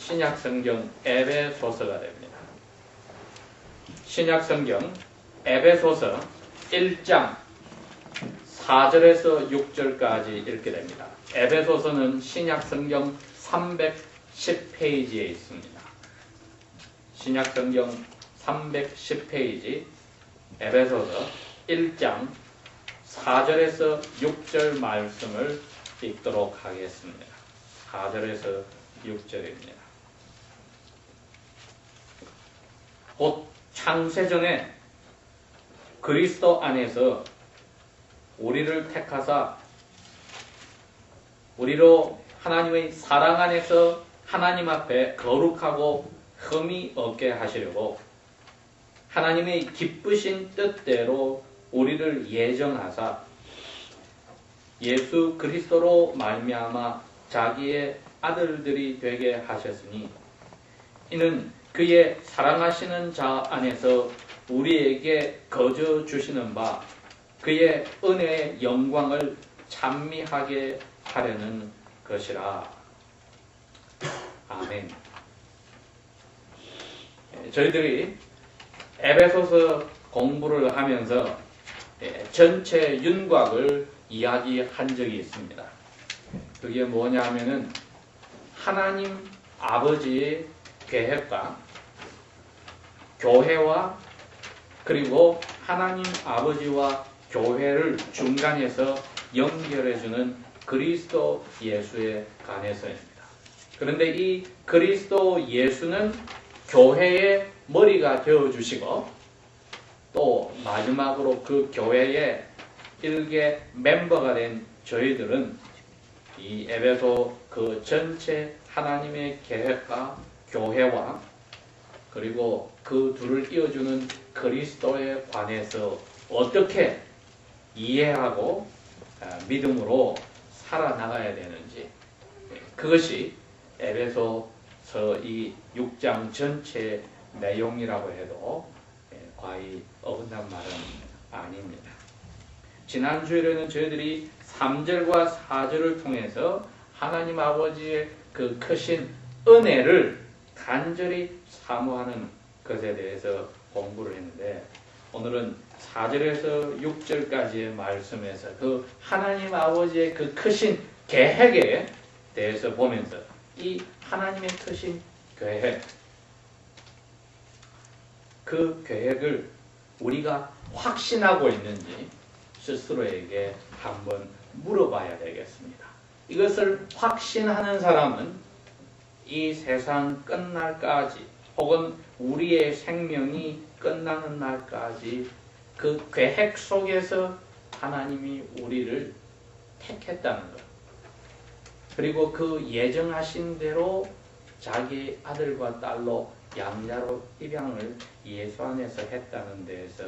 신약성경 에베소서가 됩니다. 신약성경 에베소서 1장 4절에서 6절까지 읽게 됩니다. 에베소서는 신약성경 310페이지에 있습니다. 신약성경 310페이지 에베소서 1장 4절에서 6절 말씀을 읽도록 하겠습니다. 4절에서 6절입니다. 곧 창세전에 그리스도 안에서 우리를 택하사 우리로 하나님의 사랑 안에서 하나님 앞에 거룩하고 흠이 없게 하시려고 하나님의 기쁘신 뜻대로 우리를 예정하사 예수 그리스도로 말미암아 자기의 아들들이 되게 하셨으니 이는 그의 사랑하시는 자 안에서 우리에게 거저 주시는 바 그의 은혜의 영광을 찬미하게 하려는 것이라. 아멘. 저희들이 에베소서 공부를 하면서 전체 윤곽을 이야기한 적이 있습니다. 그게 뭐냐 하면은 하나님 아버지의 계획과 교회와 그리고 하나님 아버지와 교회를 중간에서 연결해주는 그리스도 예수에 관해서입니다. 그런데 이 그리스도 예수는 교회의 머리가 되어주시고 또 마지막으로 그 교회의 일개 멤버가 된 저희들은 이 에베소 그 전체 하나님의 계획과 교회와 그리고 그 둘을 이어주는 그리스도에 관해서 어떻게 이해하고 믿음으로 살아나가야 되는지 그것이 에베소서 이 6장 전체 내용이라고 해도 과히 어긋난 말은 아닙니다. 지난 주일에는 저희들이 3절과 4절을 통해서 하나님 아버지의 그 크신 은혜를 간절히 사모하는 것에 대해서 공부를 했는데 오늘은 4절에서 6절까지의 말씀에서 그 하나님 아버지의 그 크신 계획에 대해서 보면서 이 하나님의 크신 계획 그 계획을 우리가 확신하고 있는지 스스로에게 한번 물어봐야 되겠습니다. 이것을 확신하는 사람은 이 세상 끝날까지 혹은 우리의 생명이 끝나는 날까지 그 계획 속에서 하나님이 우리를 택했다는 것 그리고 그 예정하신 대로 자기 아들과 딸로 양자로 입양을 예수 안에서 했다는 데에서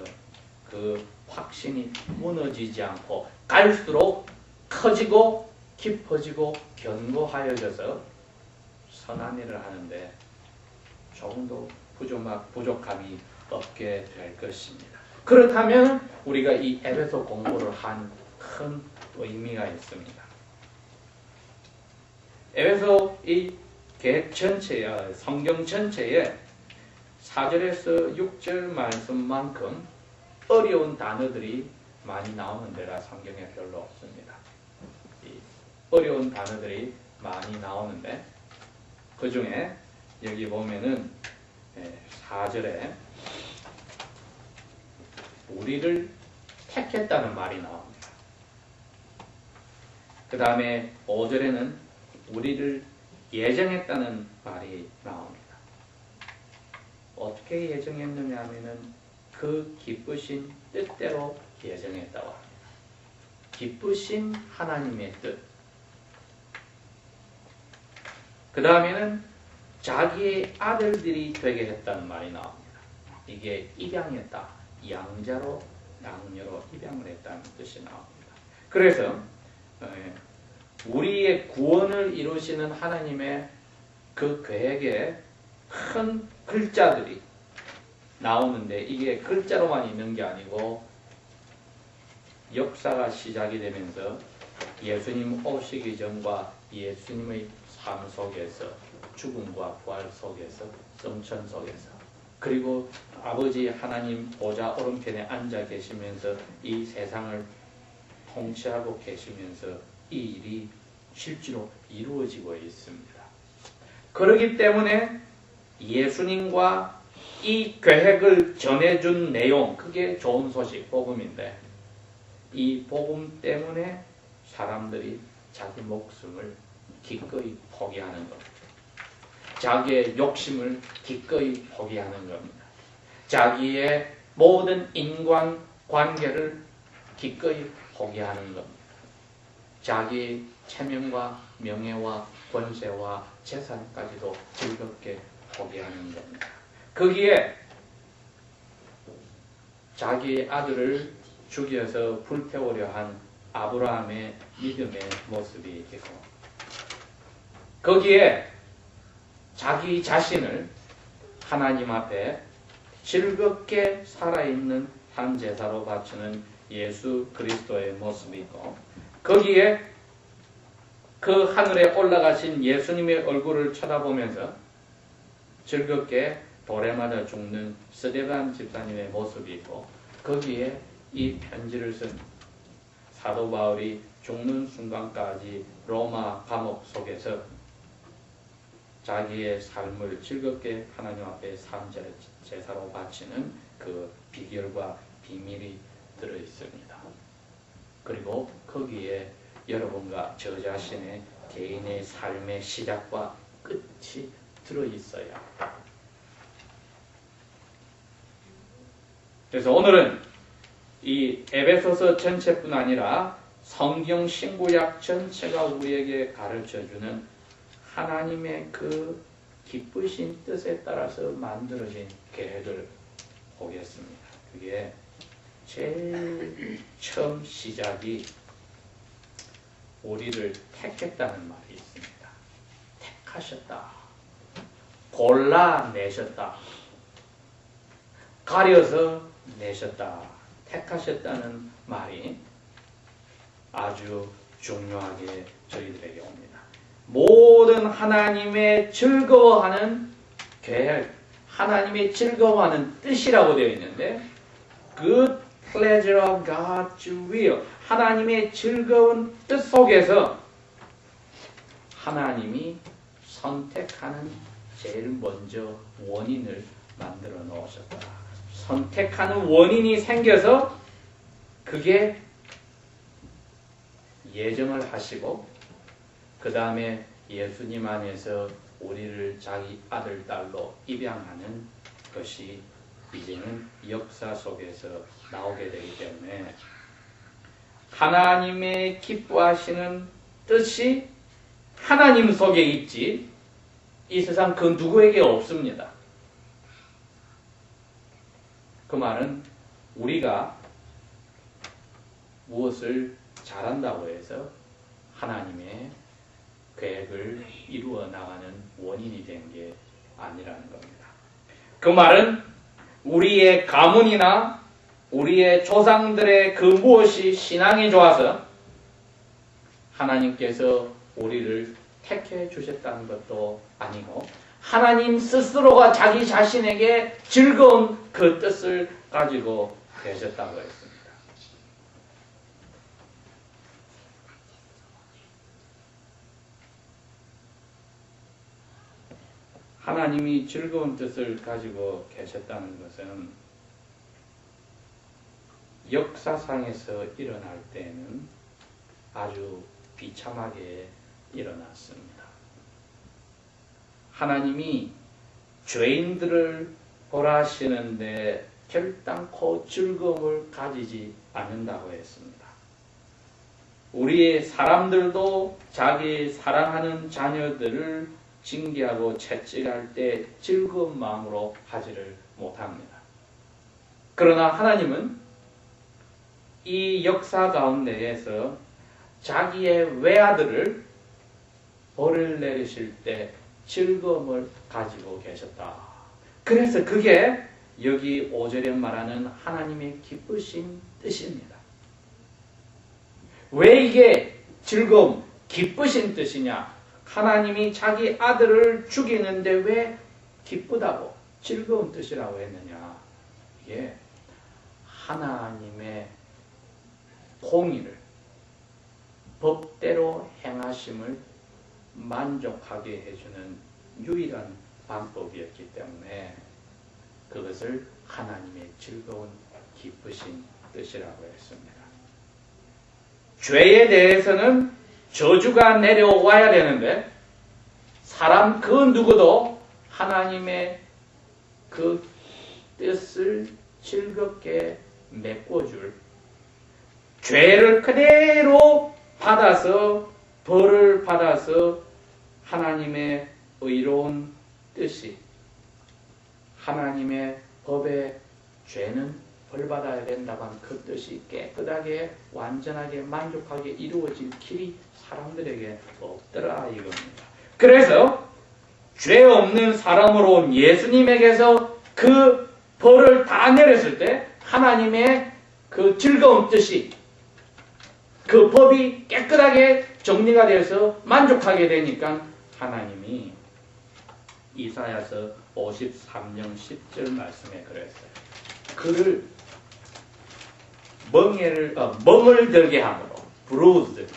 그 확신이 무너지지 않고 갈수록 커지고 깊어지고 견고하여져서 선한 일을 하는데 조금도 부족함이 없게 될 것입니다. 그렇다면 우리가 이 에베소 공부를 한 큰 의미가 있습니다. 에베소 이 계획 전체야 성경 전체에 4절에서 6절 말씀만큼 어려운 단어들이 많이 나오는 데가 성경에 별로 없습니다. 이 어려운 단어들이 많이 나오는데 그 중에 여기 보면은 4절에 우리를 택했다는 말이 나옵니다. 그 다음에 5절에는 우리를 예정했다는 말이 나옵니다. 어떻게 예정했느냐 하면은 그 기쁘신 뜻대로 예정했다고 합니다. 기쁘신 하나님의 뜻. 그 다음에는 자기의 아들들이 되게 했다는 말이 나옵니다. 이게 입양했다. 양자로 양녀로 입양을 했다는 뜻이 나옵니다. 그래서 우리의 구원을 이루시는 하나님의 그 계획에 큰 글자들이 나오는데 이게 글자로만 있는 게 아니고 역사가 시작이 되면서 예수님 오시기 전과 예수님의 삶 속에서, 죽음과 부활 속에서, 성천 속에서, 그리고 아버지 하나님 보좌 오른편에 앉아 계시면서 이 세상을 통치하고 계시면서 이 일이 실제로 이루어지고 있습니다. 그렇기 때문에 예수님과 이 계획을 전해준 내용, 그게 좋은 소식, 복음인데 이 복음 때문에 사람들이 자기 목숨을 기꺼이 포기하는 겁니다. 자기의 욕심을 기꺼이 포기하는 겁니다. 자기의 모든 인간관계를 기꺼이 포기하는 겁니다. 자기 체면과 명예와 권세와 재산까지도 즐겁게 포기하는 겁니다. 거기에 자기 아들을 죽여서 불태우려 한 아브라함의 믿음의 모습이 있고, 거기에 자기 자신을 하나님 앞에 즐겁게 살아있는 한 제사로 바치는 예수 그리스도의 모습이 있고, 거기에 그 하늘에 올라가신 예수님의 얼굴을 쳐다보면서 즐겁게 돌에 맞아 죽는 스데반 집사님의 모습이 있고, 거기에 이 편지를 쓴 사도 바울이 죽는 순간까지 로마 감옥 속에서 자기의 삶을 즐겁게 하나님 앞에 제사로 바치는 그 비결과 비밀이 들어있습니다. 그리고 거기에 여러분과 저 자신의 개인의 삶의 시작과 끝이 들어있어요. 그래서 오늘은 이 에베소서 전체뿐 아니라 성경 신구약 전체가 우리에게 가르쳐주는 하나님의 그 기쁘신 뜻에 따라서 만들어진 계획을 보겠습니다. 그게 제일 처음 시작이 우리를 택했다는 말이 있습니다. 택하셨다. 골라내셨다. 가려서 내셨다. 택하셨다는 말이 아주 중요하게 저희들에게 옵니다. 모든 하나님의 즐거워하는 계획, 하나님의 즐거워하는 뜻이라고 되어 있는데, Good pleasure of God's will, 하나님의 즐거운 뜻 속에서 하나님이 선택하는 제일 먼저 원인을 만들어 놓으셨다. 선택하는 원인이 생겨서 그게 예정을 하시고, 그 다음에 예수님 안에서 우리를 자기 아들, 딸로 입양하는 것이 이제는 역사 속에서 나오게 되기 때문에 하나님의 기뻐하시는 뜻이 하나님 속에 있지 이 세상 그 누구에게 없습니다. 그 말은 우리가 무엇을 잘한다고 해서 하나님의 계획을 이루어 나가는 원인이 된 게 아니라는 겁니다. 그 말은 우리의 가문이나 우리의 조상들의 그 무엇이 신앙이 좋아서 하나님께서 우리를 택해 주셨다는 것도 아니고, 하나님 스스로가 자기 자신에게 즐거운 그 뜻을 가지고 계셨다고 했습니다. 하나님이 즐거운 뜻을 가지고 계셨다는 것은 역사상에서 일어날 때는 아주 비참하게 일어났습니다. 하나님이 죄인들을 벌하시는데 결단코 즐거움을 가지지 않는다고 했습니다. 우리의 사람들도 자기 사랑하는 자녀들을 징계하고 채찍할 때 즐거운 마음으로 하지를 못합니다. 그러나 하나님은 이 역사 가운데에서 자기의 외아들을 벌을 내리실 때 즐거움을 가지고 계셨다. 그래서 그게 여기 5절에 말하는 하나님의 기쁘신 뜻입니다. 왜 이게 즐거움, 기쁘신 뜻이냐? 하나님이 자기 아들을 죽이는데 왜 기쁘다고 즐거운 뜻이라고 했느냐. 이게 하나님의 공의를 법대로 행하심을 만족하게 해주는 유일한 방법이었기 때문에 그것을 하나님의 즐거운 기쁘신 뜻이라고 했습니다. 죄에 대해서는 저주가 내려와야 되는데 사람 그 누구도 하나님의 그 뜻을 즐겁게 메꿔줄 죄를 그대로 받아서 벌을 받아서 하나님의 의로운 뜻이 하나님의 법의 죄는 벌받아야 된다고 그 뜻이 깨끗하게 완전하게 만족하게 이루어질 길이 사람들에게 없더라 이겁니다. 그래서 죄 없는 사람으로 온 예수님에게서 그 벌을 다 내렸을 때 하나님의 그 즐거운 뜻이 그 법이 깨끗하게 정리가 돼서 만족하게 되니까 하나님이 이사야서 53장 10절 말씀에 그랬어요. 그를 멍을 들게 함으로 bruised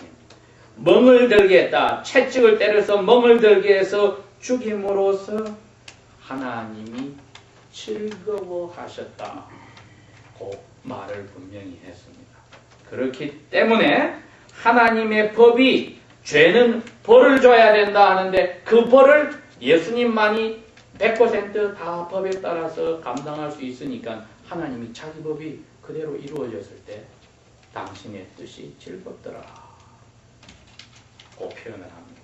멍을 들게 했다. 채찍을 때려서 멍을 들게 해서 죽임으로써 하나님이 즐거워하셨다. 그 말을 분명히 했습니다. 그렇기 때문에 하나님의 법이 죄는 벌을 줘야 된다 하는데 그 벌을 예수님만이 100% 다 법에 따라서 감당할 수 있으니까 하나님이 자기 법이 그대로 이루어졌을 때 당신의 뜻이 즐겁더라. 그 표현을 합니다.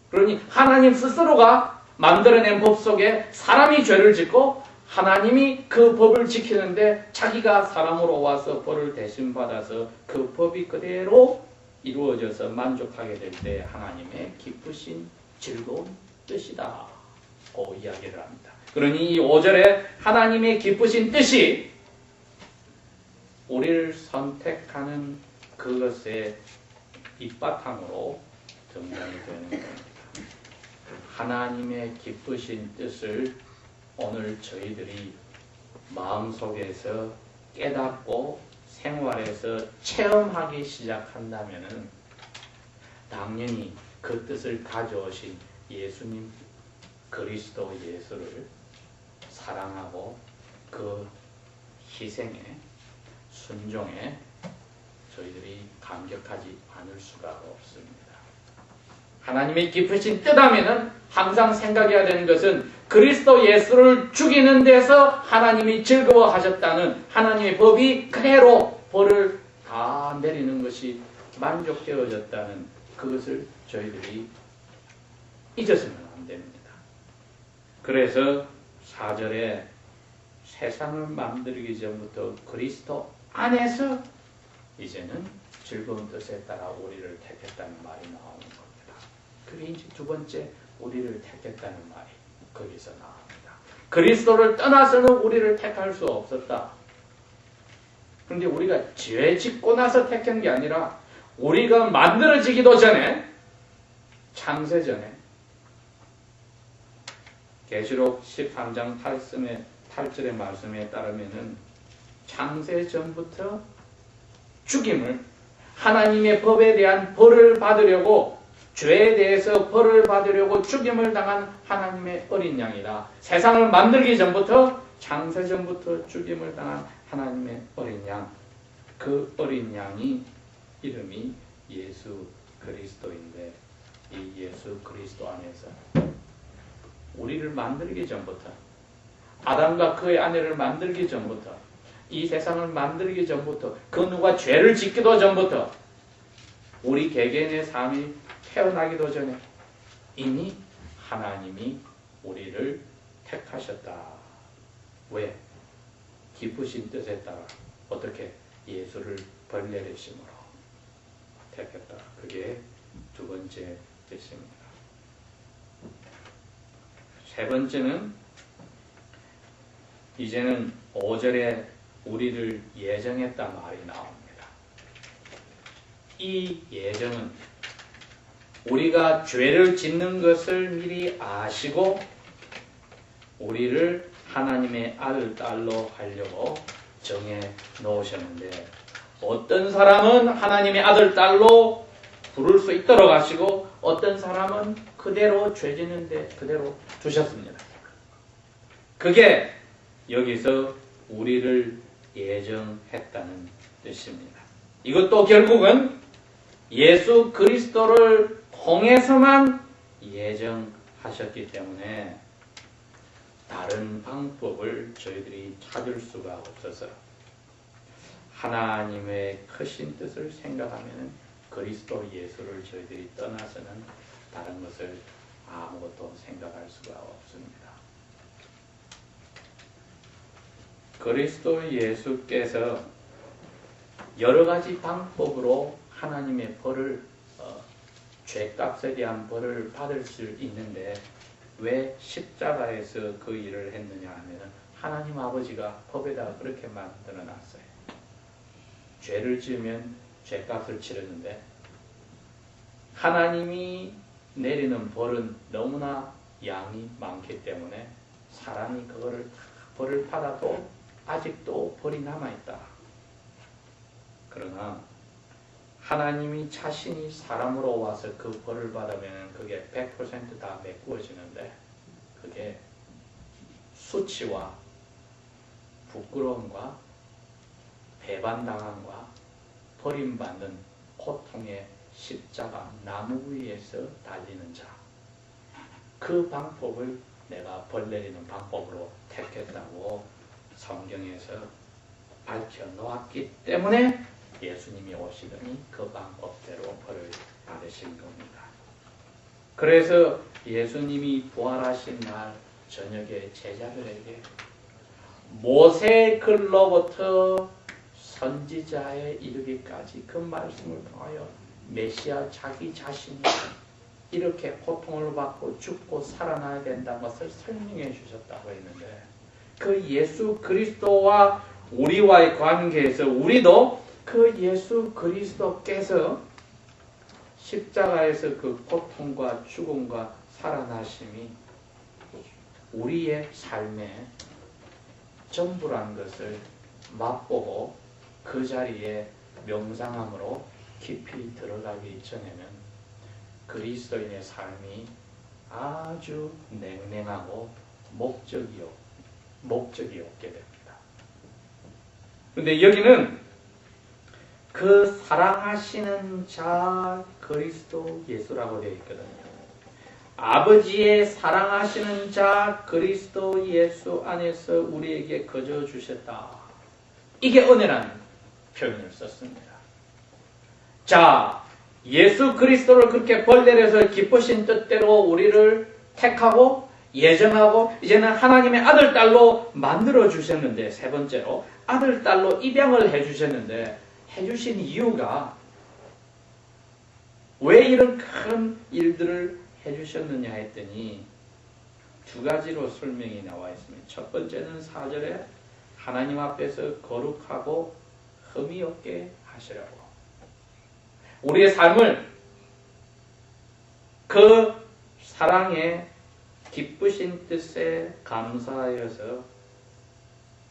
그러니 하나님 스스로가 만들어낸 법 속에 사람이 죄를 짓고 하나님이 그 법을 지키는데 자기가 사람으로 와서 벌을 대신 받아서 그 법이 그대로 이루어져서 만족하게 될 때 하나님의 기쁘신 즐거운 뜻이다. 그 이야기를 합니다. 그러니 이 5절에 하나님의 기쁘신 뜻이 우리를 선택하는 그것의 밑바탕으로 등장이 되는 겁니다. 하나님의 기쁘신 뜻을 오늘 저희들이 마음속에서 깨닫고 생활에서 체험하기 시작한다면 당연히 그 뜻을 가져오신 예수님 그리스도 예수를 사랑하고 그 희생에 순종에 저희들이 감격하지 않을 수가 없습니다. 하나님의 기쁘신 뜻하면은 항상 생각해야 되는 것은 그리스도 예수를 죽이는 데서 하나님이 즐거워하셨다는 하나님의 법이 그대로 벌을 다 내리는 것이 만족되어졌다는 그것을 저희들이 잊었으면 안 됩니다. 그래서 4절에 세상을 만들기 전부터 그리스도 안에서 이제는 즐거운 뜻에 따라 우리를 택했다는 말이 나오는 겁니다. 그게 이제 두 번째 우리를 택했다는 말이 거기서 나옵니다. 그리스도를 떠나서는 우리를 택할 수 없었다. 그런데 우리가 죄 짓고 나서 택한 게 아니라 우리가 만들어지기도 전에 창세 전에 계시록 13장 8절의 말씀에 따르면은 창세 전부터 죽임을 하나님의 법에 대한 벌을 받으려고 죄에 대해서 벌을 받으려고 죽임을 당한 하나님의 어린 양이다. 세상을 만들기 전부터 창세 전부터 죽임을 당한 하나님의 어린 양. 그 어린 양이 이름이 예수 그리스도인데 이 예수 그리스도 안에서 우리를 만들기 전부터 아담과 그의 아내를 만들기 전부터 이 세상을 만들기 전부터 그 누가 죄를 짓기도 전부터 우리 개개인의 삶이 태어나기도 전에 이미 하나님이 우리를 택하셨다. 왜? 기쁘신 뜻에 따라 어떻게 예수를 벌 내리심으로 택했다. 그게 두 번째 뜻입니다. 세 번째는 이제는 5절에 우리를 예정했다 말이 나옵니다. 이 예정은 우리가 죄를 짓는 것을 미리 아시고 우리를 하나님의 아들, 딸로 하려고 정해 놓으셨는데 어떤 사람은 하나님의 아들, 딸로 부를 수 있도록 하시고 어떤 사람은 그대로 죄 짓는데 그대로 두셨습니다. 그게 여기서 우리를 예정했다는 뜻입니다. 이것도 결국은 예수 그리스도를 통해서만 예정하셨기 때문에 다른 방법을 저희들이 찾을 수가 없어서 하나님의 크신 뜻을 생각하면 그리스도 예수를 저희들이 떠나서는 다른 것을 아무것도 생각할 수가 없습니다. 그리스도 예수께서 여러 가지 방법으로 하나님의 벌을 죄값에 대한 벌을 받을 수 있는데 왜 십자가에서 그 일을 했느냐 하면 하나님 아버지가 법에다가 그렇게 만들어 놨어요. 죄를 지으면 죄값을 치르는데 하나님이 내리는 벌은 너무나 양이 많기 때문에 사람이 그거를 벌을 받아도 아직도 벌이 남아있다. 그러나 하나님이 자신이 사람으로 와서 그 벌을 받으면 그게 100% 다 메꾸어지는데 그게 수치와 부끄러움과 배반당함과 버림받는 고통의 십자가 나무 위에서 달리는 자. 그 방법을 내가 벌 내리는 방법으로 택했다고 성경에서 밝혀놓았기 때문에 예수님이 오시더니 그 방법대로 벌을 받으신 겁니다. 그래서 예수님이 부활하신 날 저녁에 제자들에게 모세의 글로부터 선지자에 이르기까지 그 말씀을 통하여 메시아 자기 자신이 이렇게 고통을 받고 죽고 살아나야 된다는 것을 설명해 주셨다고 했는데 그 예수 그리스도와 우리와의 관계에서 우리도 그 예수 그리스도께서 십자가에서 그 고통과 죽음과 살아나심이 우리의 삶의 전부란 것을 맛보고 그 자리에 명상함으로 깊이 들어가기 전에는 그리스도인의 삶이 아주 냉랭하고 목적이 없게 됩니다. 그런데 여기는 그 사랑하시는 자 그리스도 예수라고 되어 있거든요. 아버지의 사랑하시는 자 그리스도 예수 안에서 우리에게 거저 주셨다. 이게 은혜라는 표현을 썼습니다. 자, 예수 그리스도를 그렇게 벌 내려서 기쁘신 뜻대로 우리를 택하고 예정하고 이제는 하나님의 아들, 딸로 만들어 주셨는데 세 번째로 아들, 딸로 입양을 해주셨는데 해주신 이유가 왜 이런 큰 일들을 해주셨느냐 했더니 두 가지로 설명이 나와 있습니다. 첫 번째는 4절에 하나님 앞에서 거룩하고 흠이 없게 하시라고. 우리의 삶을 그 사랑의 기쁘신 뜻에 감사하여서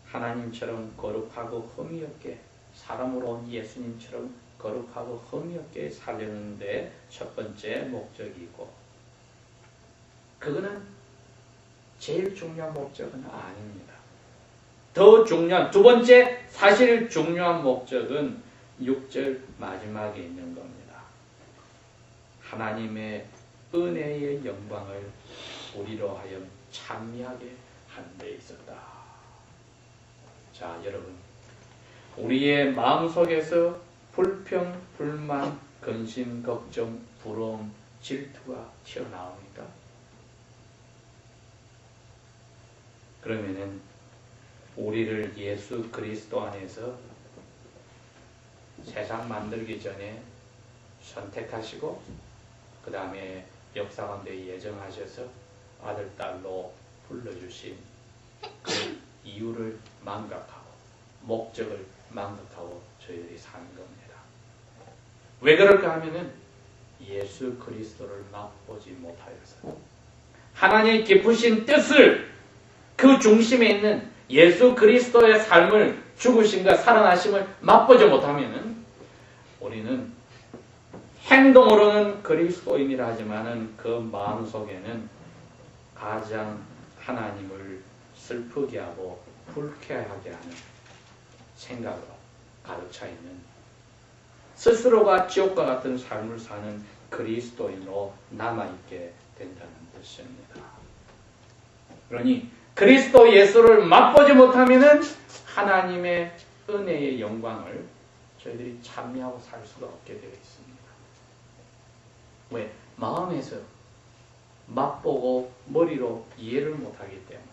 하나님처럼 거룩하고 흠이 없게 사람으로 온 예수님처럼 거룩하고 흠이 없게 살려는데 첫 번째 목적이고 그거는 제일 중요한 목적은 아닙니다. 더 중요한 두 번째 사실 중요한 목적은 6절 마지막에 있는 겁니다. 하나님의 은혜의 영광을 우리로 하여 찬미하게 한 데 있었다. 자, 여러분, 우리의 마음속에서 불평, 불만, 근심, 걱정, 부러움, 질투가 튀어나옵니까? 그러면은 우리를 예수 그리스도 안에서 세상 만들기 전에 선택하시고 그 다음에 역사 가운데 예정하셔서 아들, 딸로 불러주신 그 이유를 망각하고 목적을 망각하고 저희들이 사는 겁니다. 왜 그럴까 하면은 예수 그리스도를 맛보지 못하여서 하나님의 기쁘신 뜻을 그 중심에 있는 예수 그리스도의 삶을 죽으심과 살아나심을 맛보지 못하면 우리는 행동으로는 그리스도인이라 하지만은 그 마음속에는 가장 하나님을 슬프게 하고 불쾌하게 하는 생각으로 가득 차 있는 스스로가 지옥과 같은 삶을 사는 그리스도인으로 남아있게 된다는 뜻입니다. 그러니 그리스도 예수를 맛보지 못하면 하나님의 은혜의 영광을 저희들이 찬미하고 살 수가 없게 되어 있습니다. 왜? 마음에서 맛보고 머리로 이해를 못하기 때문에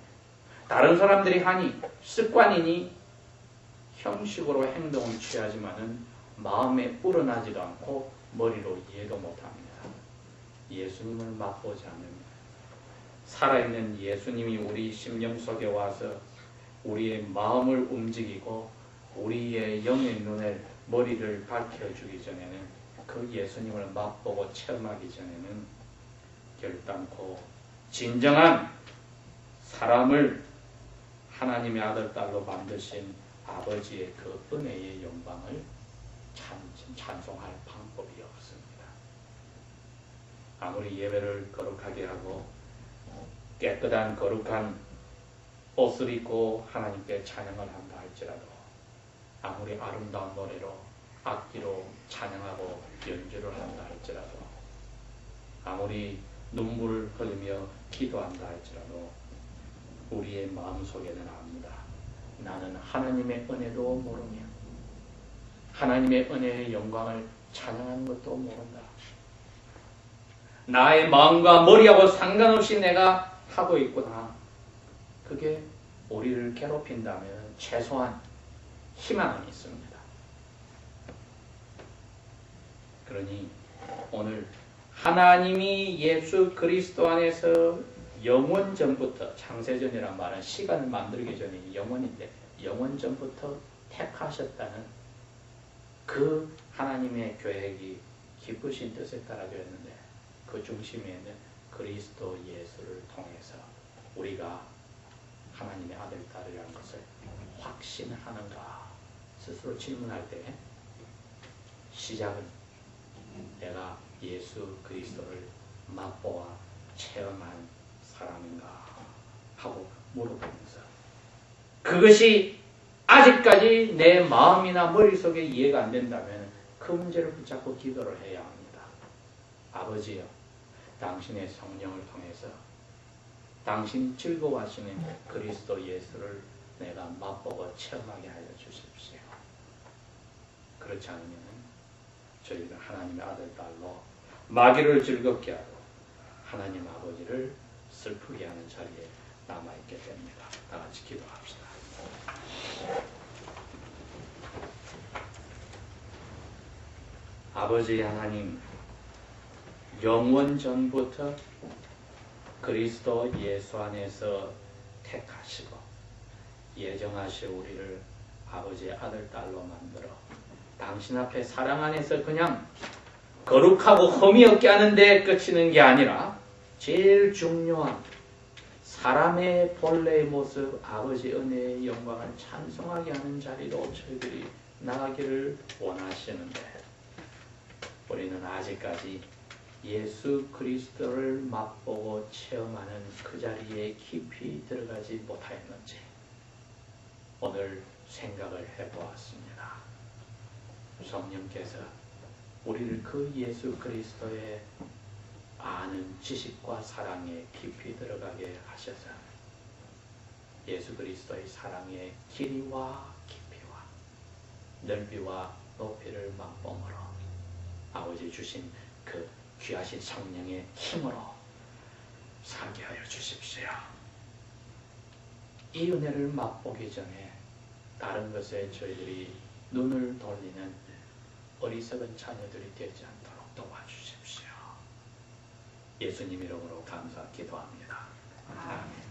다른 사람들이 하니 습관이니 형식으로 행동을 취하지만은 마음에 우러나지도 않고 머리로 이해도 못합니다. 예수님을 맛보지 않으면 살아있는 예수님이 우리 심령 속에 와서 우리의 마음을 움직이고 우리의 영의 눈을 머리를 밝혀주기 전에는 그 예수님을 맛보고 체험하기 전에는 결단코 진정한 사람을 하나님의 아들, 딸로 만드신 아버지의 그 은혜의 영광을 찬송할 방법이 없습니다. 아무리 예배를 거룩하게 하고 깨끗한 거룩한 옷을 입고 하나님께 찬양을 한다 할지라도 아무리 아름다운 노래로 악기로 찬양하고 연주를 한다 할지라도 아무리 눈물을 흘리며 기도한다 할지라도 우리의 마음속에는 압니다. 나는 하나님의 은혜도 모르며 하나님의 은혜의 영광을 찬양하는 것도 모른다. 나의 마음과 머리하고 상관없이 내가 하고 있구나. 그게 우리를 괴롭힌다면 최소한 희망은 있습니다. 그러니 오늘 하나님이 예수 그리스도 안에서 영원 전부터, 창세전이란 말은 시간을 만들기 전에 영원인데 영원 전부터 택하셨다는 그 하나님의 계획이 기쁘신 뜻에 따라졌는데 그 중심에 있는 그리스도 예수를 통해서 우리가 하나님의 아들, 딸이라는 것을 확신하는가 스스로 질문할 때 시작은 내가 예수 그리스도를 맛보아 체험한 사람인가 하고 물어보면서 그것이 아직까지 내 마음이나 머릿속에 이해가 안 된다면 그 문제를 붙잡고 기도를 해야 합니다. 아버지여, 당신의 성령을 통해서 당신이 즐거워하시는 그리스도 예수를 내가 맛보고 체험하게 하여 주십시오. 그렇지 않으면 저희가 하나님의 아들, 딸로 마귀를 즐겁게 하고 하나님 아버지를 슬프게 하는 자리에 남아있게 됩니다. 다 같이 기도합시다. 아버지 하나님, 영원 전부터 그리스도 예수 안에서 택하시고 예정하신 우리를 아버지의 아들, 딸로 만들어 당신 앞에 사랑 안에서 그냥 거룩하고 흠이 없게 하는데 그치는 게 아니라 제일 중요한 사람의 본래의 모습, 아버지 은혜의 영광을 찬송하게 하는 자리로 저희들이 나가기를 원하시는데 우리는 아직까지 예수 그리스도를 맛보고 체험하는 그 자리에 깊이 들어가지 못하였는지 오늘 생각을 해보았습니다. 성령께서 우리를 그 예수 그리스도의 아는 지식과 사랑에 깊이 들어가게 하셔서 예수 그리스도의 사랑의 길이와 깊이와 넓이와 높이를 맛보므로 아버지 주신 그 귀하신 성령의 힘으로 살게 하여 주십시오. 이 은혜를 맛보기 전에 다른 것에 저희들이 눈을 돌리는 어리석은 자녀들이 되지 않도록 도와주십시오. 예수님 이름으로 감사 기도합니다. 아멘.